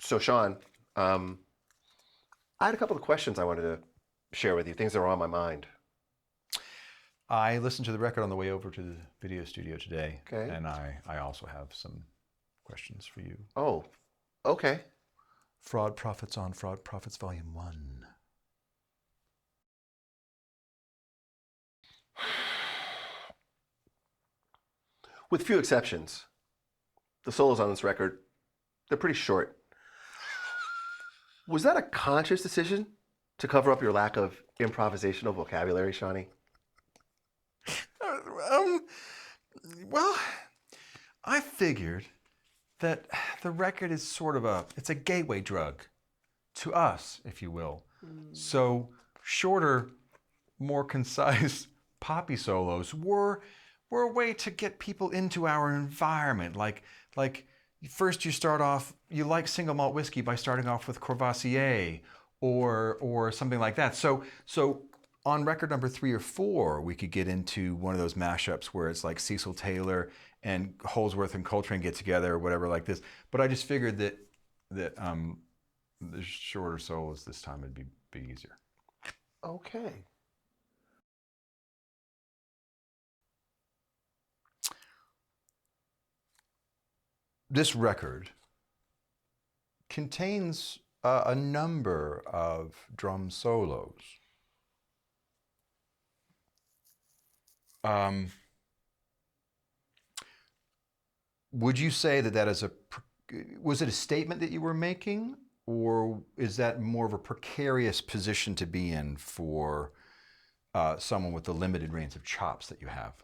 So, Sean, I had a couple of questions I wanted to share with you, things that were on my mind. I listened to the record on the way over to the video studio today, Okay. and I also have some questions for you. Oh, okay. Fraud Prophets on Fraud Prophets Volume 1. With few exceptions, the solos on this record, they're pretty short. Was that a conscious decision to cover up your lack of improvisational vocabulary, Shawnee? Um, well, I figured that the record is sort of it's a gateway drug to us, if you will. So shorter, more concise poppy solos were a way to get people into our environment. Like first you start off, you like single malt whiskey by starting off with Courvoisier or something like that. So on record number 3 or 4, we could get into one of those mashups where it's like Cecil Taylor and Holdsworth and Coltrane get together or whatever like this. But I just figured that the shorter solos this time would be easier. Okay. This record contains a number of drum solos. Would you say that was it a statement that you were making, or is that more of a precarious position to be in for someone with the limited range of chops that you have?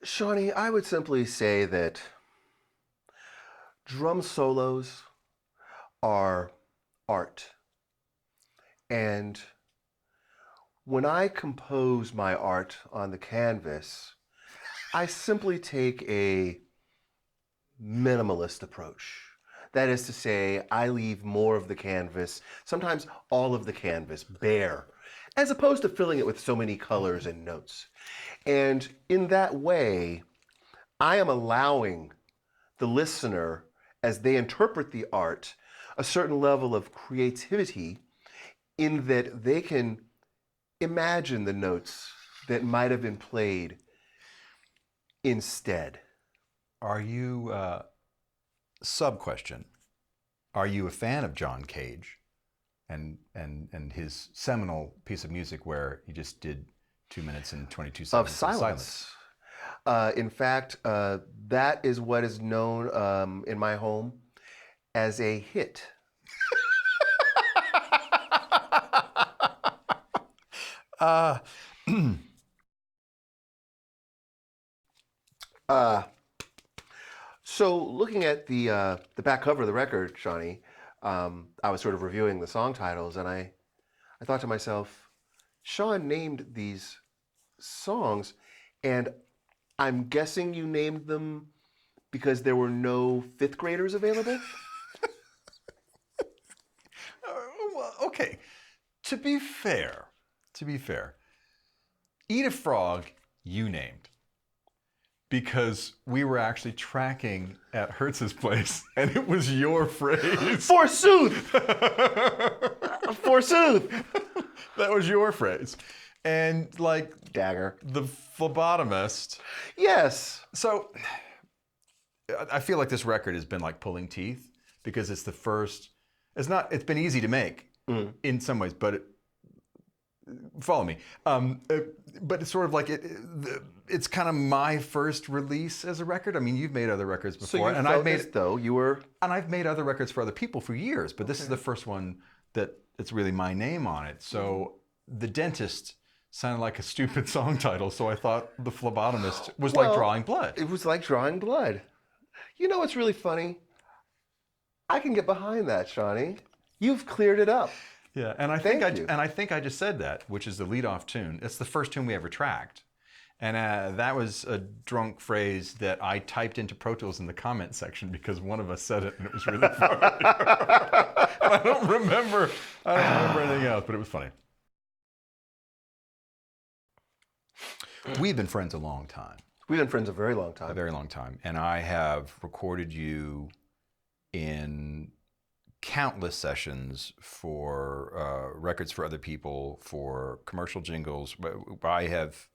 Shawnee, I would simply say that drum solos are art. And when I compose my art on the canvas, I simply take a minimalist approach. That is to say, I leave more of the canvas, sometimes all of the canvas, bare, as opposed to filling it with so many colors and notes. And in that way, I am allowing the listener, as they interpret the art, a certain level of creativity in that they can imagine the notes that might have been played instead. Are you, sub-question, are you a fan of John Cage and his seminal piece of music where he just did 2 minutes and 22 seconds of silence? In fact, that is what is known in my home as a hit. So looking at the back cover of the record, Shawnee, I was sort of reviewing the song titles, and I thought to myself, Sean named these songs, and I'm guessing you named them because there were no 5th graders available? Well, okay. To be fair, Eat a Frog you named, because we were actually tracking at Hertz's place, and it was your phrase. Forsooth! Forsooth! That was your phrase. And like... Dagger. The phlebotomist. Yes. So, I feel like this record has been like pulling teeth, because it's the first... It's been easy to make in some ways, but follow me. But it's sort of like it's kind of my first release as a record. I mean, you've made other records before, and I've made and I've made other records for other people for years, but this is the first one that it's really my name on it. So The Dentist sounded like a stupid song title, so I thought The Phlebotomist was like drawing blood. It was like drawing blood. You know what's really funny? I can get behind that, Shawnee. You've cleared it up. Yeah, and I think I just said that, which is the lead-off tune. It's the first tune we ever tracked. And that was a drunk phrase that I typed into Pro Tools in the comment section because one of us said it and it was really funny. I don't remember anything else, but it was funny. We've been friends a long time. We've been friends a very long a time. very long time. And I have recorded you in countless sessions for records for other people, for commercial jingles. I have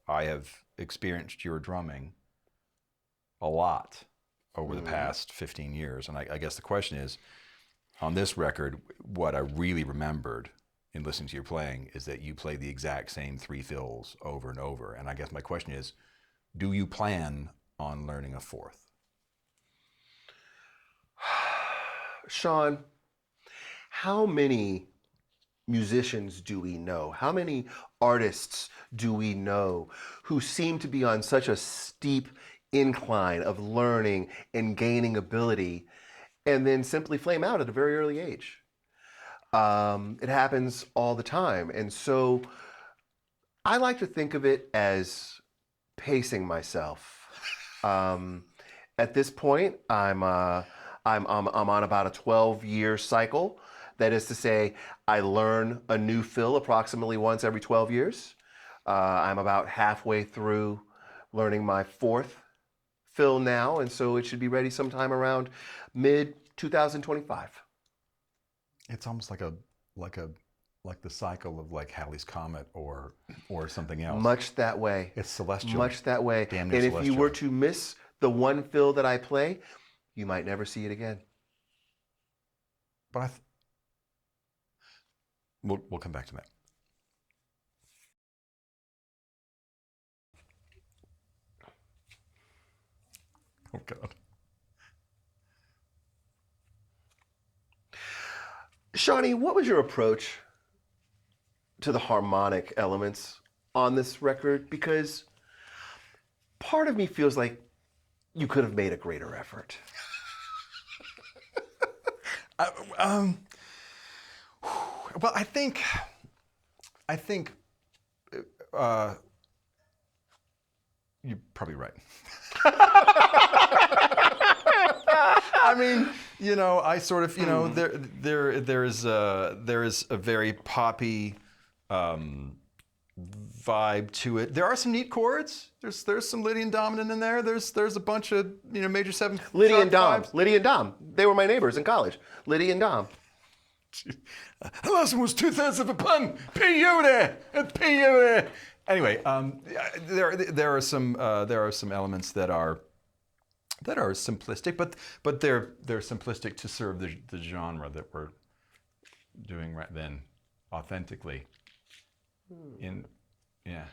experienced your drumming a lot over the past 15 years. And I guess the question is, on this record, what I really remembered in listening to your playing is that you play the exact same 3 fills over and over. And I guess my question is, do you plan on learning a 4th? Sean, how many musicians do we know? How many artists do we know who seem to be on such a steep incline of learning and gaining ability and then simply flame out at a very early age? It happens all the time. And so I like to think of it as pacing myself. At this point, I'm on about a 12-year cycle. That is to say, I learn a new fill approximately once every 12 years. I'm about halfway through learning my 4th fill now, and so it should be ready sometime around mid 2025. It's almost like the cycle of like Halley's Comet or something else. Much that way. It's celestial. Much that way. Damn near and if celestial. you were to miss the one fill that I play, you might never see it again. But we'll come back to that. Oh God. Shawnee, what was your approach to the harmonic elements on this record? Because part of me feels like you could have made a greater effort. Well, I think you're probably right. I mean, I sort of, there is a very poppy vibe to it. There are some neat chords. There's some Lydian dominant in there. There's a bunch of major 7. Lydia and Dom. Lydia and Dom. They were my neighbors in college. Lydia and Dom. The last one was 2/3 of a pun. P.U. there. Anyway, there are some elements that are simplistic, but they're simplistic to serve the genre that we're doing right then, authentically. Yeah.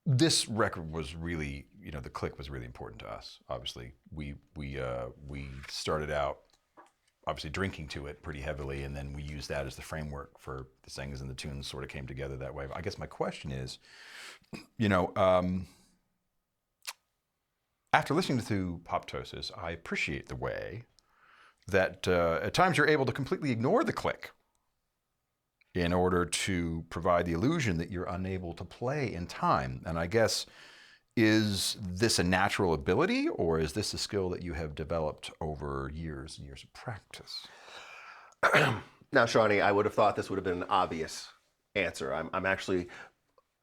This record was really, the click was really important to us. Obviously, we started out obviously drinking to it pretty heavily, and then we used that as the framework for the singers, and the tunes sort of came together that way. I guess my question is, after listening to Poptosis, I appreciate the way that at times you're able to completely ignore the click in order to provide the illusion that you're unable to play in time. And I guess, is this a natural ability, or is this a skill that you have developed over years and years of practice? Now, Shawnee, I would have thought this would have been an obvious answer. I'm actually,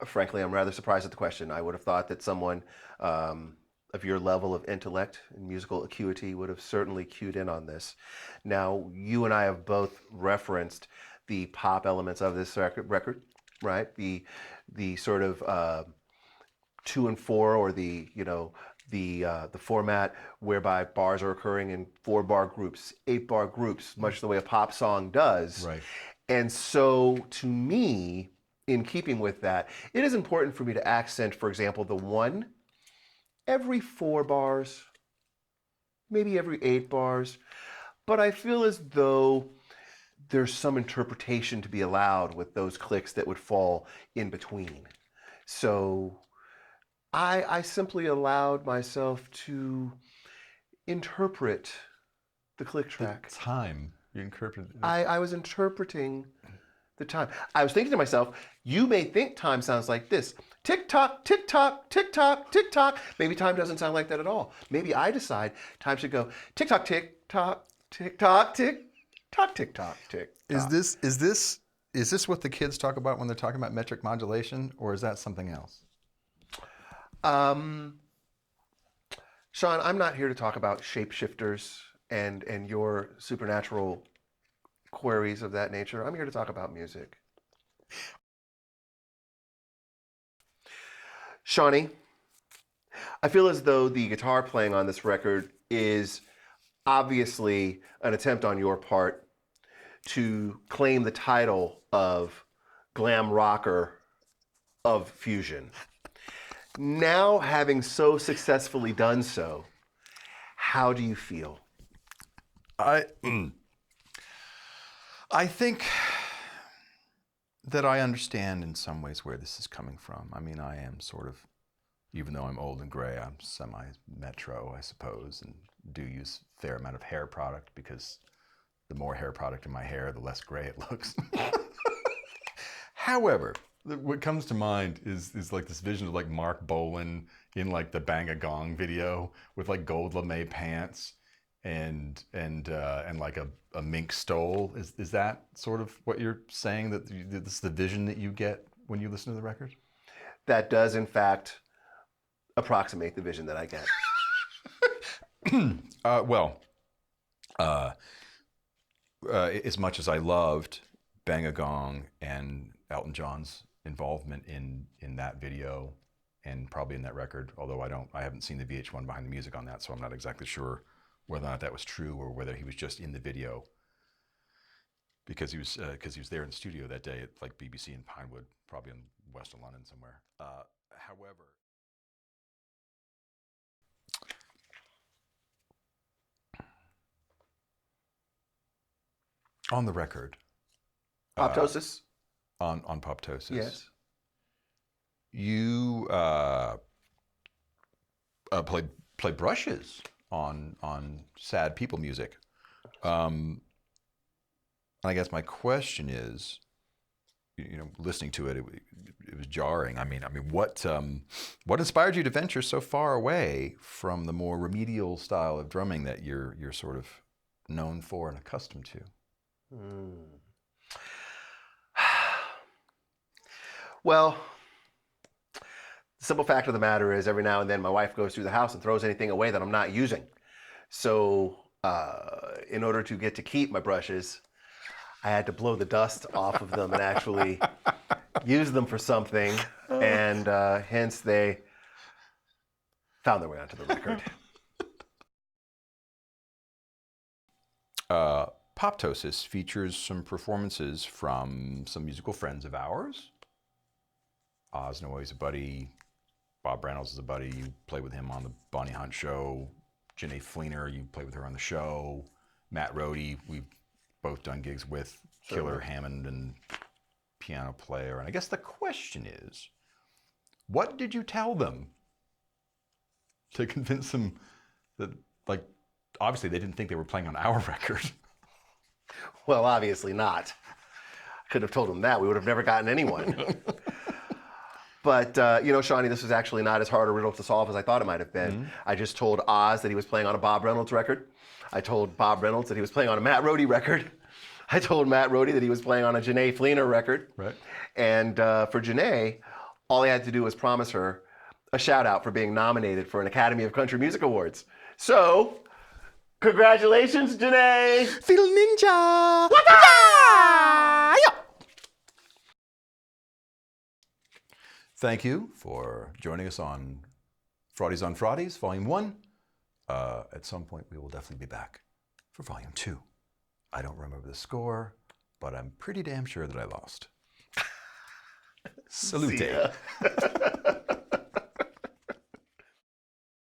frankly, I'm rather surprised at the question. I would have thought that someone of your level of intellect and musical acuity would have certainly cued in on this. Now, you and I have both referenced the pop elements of this record, right? The sort of 2 and 4, or the format whereby bars are occurring in 4-bar groups, 8-bar groups, much the way a pop song does. Right. And so, to me, in keeping with that, it is important for me to accent, for example, the 1 every 4 bars, maybe every 8 bars, but I feel as though there's some interpretation to be allowed with those clicks that would fall in between. So I simply allowed myself to interpret the click track. The time. You interpreted it. I was interpreting the time. I was thinking to myself, you may think time sounds like this. Tick tock, tick tock, tick tock, tick tock. Maybe time doesn't sound like that at all. Maybe I decide time should go tick tock, tick tock, tick tock, tick tock, tick tock, tick tock. Is this is this what the kids talk about when they're talking about metric modulation, or is that something else? Um, Sean, I'm not here to talk about shapeshifters and your supernatural queries of that nature. I'm here to talk about music. Shawnee, I feel as though the guitar playing on this record is obviously an attempt on your part to claim the title of glam rocker of fusion. Now, having so successfully done so, how do you feel? I think that I understand in some ways where this is coming from. I mean, I am sort of, even though I'm old and gray, I'm semi-metro, I suppose, and do use a fair amount of hair product because the more hair product in my hair, the less gray it looks. However, what comes to mind is like this vision of like Mark Bolan in like the Bang a Gong video with like gold lame pants and like a mink stole. Is that sort of what you're saying, that this is the vision that you get when you listen to the record? That does, in fact, approximate the vision that I get. As much as I loved Bang a Gong and Elton John's involvement in that video and probably in that record, although I haven't seen the VH1 behind the music on that, so I'm not exactly sure whether or not that was true or whether he was just in the video because he was there in the studio that day at like BBC in Pinewood, probably in Western London somewhere. However, on the record, Poptosis? on Poptosis, Yes. you play brushes on sad people music. I guess my question is, listening to it, it was jarring. I mean, what inspired you to venture so far away from the more remedial style of drumming that you're sort of known for and accustomed to? Well, the simple fact of the matter is every now and then my wife goes through the house and throws anything away that I'm not using. So in order to get to keep my brushes, I had to blow the dust off of them and actually use them for something. And hence they found their way onto the record. Poptosis features some performances from some musical friends of ours. Oz Noy's a buddy. Bob Reynolds is a buddy. You play with him on the Bonnie Hunt show. Janae Fleener, you play with her on the show. Matt Rohde, we've both done gigs with. Killer Hammond and piano player. And I guess the question is, what did you tell them to convince them that, like, obviously they didn't think they were playing on our record? Well, obviously not. I could have told them that. We would have never gotten anyone. But, Shawnee, this was actually not as hard a riddle to solve as I thought it might have been. Mm-hmm. I just told Oz that he was playing on a Bob Reynolds record. I told Bob Reynolds that he was playing on a Matt Rohde record. I told Matt Rohde that he was playing on a Janae Fleener record. Right. And for Janae, all he had to do was promise her a shout out for being nominated for an Academy of Country Music Awards. So, congratulations, Janae! Fiddle Ninja! Thank you for joining us on Fraudies on Fraudies, Volume 1. At some point, we will definitely be back for Volume 2. I don't remember the score, but I'm pretty damn sure that I lost. Salute.